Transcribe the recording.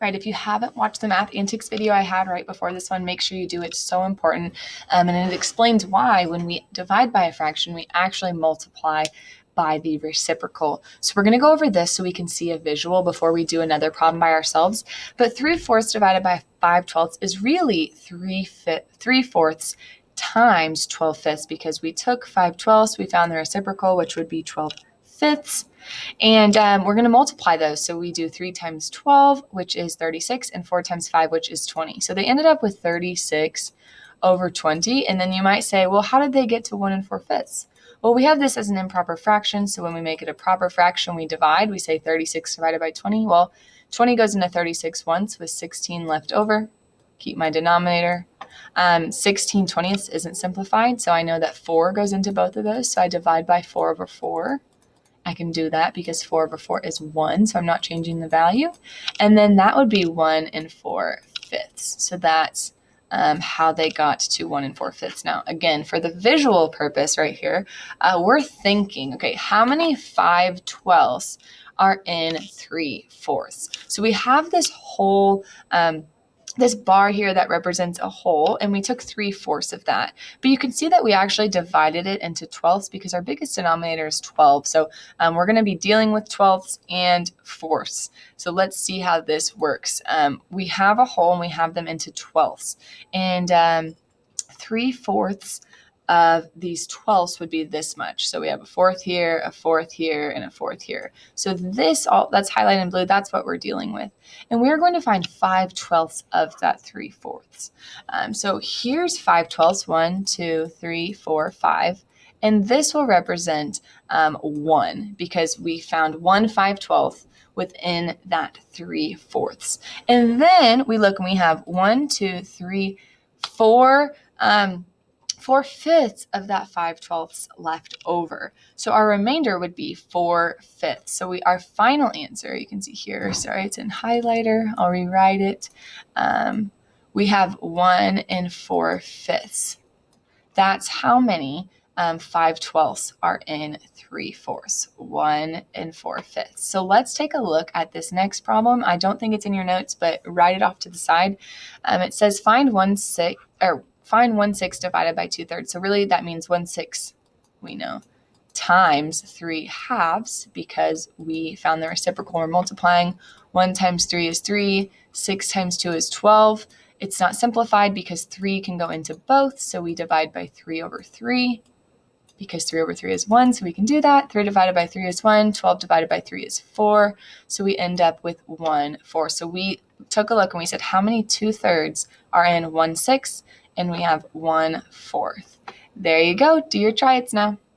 Right, if you haven't watched the Math Antics video I had right before this one, make sure you do. It's so important. And it explains why when we divide by a fraction, we actually multiply by the reciprocal. So we're going to go over this so we can see a visual before we do another problem by ourselves. But 3/4 divided by 5/12 is really 3/4 times 12/5 because we took 5/12, we found the reciprocal, which would be 12/5. And we're going to multiply those. So we do 3 times 12, which is 36, and 4 times 5, which is 20. So they ended up with 36 over 20. And then you might say, well, how did they get to 1 4/5? Well, we have this as an improper fraction. So when we make it a proper fraction, we divide. We say 36 divided by 20. Well, 20 goes into 36 once with 16 left over. Keep my denominator. 16 20ths isn't simplified. So I know that 4 goes into both of those. So I divide by 4 over 4. I can do that because 4 over 4 is 1, so I'm not changing the value. And then that would be 1 4/5. So that's how they got to 1 4/5. Now, again, for the visual purpose right here, we're thinking, okay, how many 5/12 are in 3/4? So we have this whole this bar here that represents a whole, and we took 3/4 of that. But you can see that we actually divided it into 12ths because our biggest denominator is 12. So we're going to be dealing with 12ths and fourths. So let's see how this works. We have a whole and we have them into 12ths. And 3/4 of these 12ths would be this much. So we have a fourth here, a fourth here, and a fourth here. So this all that's highlighted in blue, that's what we're dealing with. And we're going to find 5/12 of that 3/4. So here's 5/12, 1, 2, 3, 4, 5. And this will represent 1 because we found 1 5/12 within that 3/4. And then we look and we have 1, 2, 3, 4 4/5 of that 5/12 left over. So our remainder would be 4/5. So our final answer, you can see here, sorry, it's in highlighter. I'll rewrite it. We have 1 4/5. That's how many 5/12 are in 3/4. 1 4/5. So let's take a look at this next problem. I don't think it's in your notes, but write it off to the side. It says find 1/6 divided by 2/3. So really that means 1/6, we know, times 3/2 because we found the reciprocal. We're multiplying. 1 times 3 is 3. 6 times 2 is 12. It's not simplified because 3 can go into both. So we divide by 3 over 3 because 3 over 3 is 1. So we can do that. 3 divided by 3 is 1. 12 divided by 3 is 4. So we end up with 1 4. So we took a look and we said how many 2/3 are in 1/6? And we have 1/4. There you go. Do your try-its now.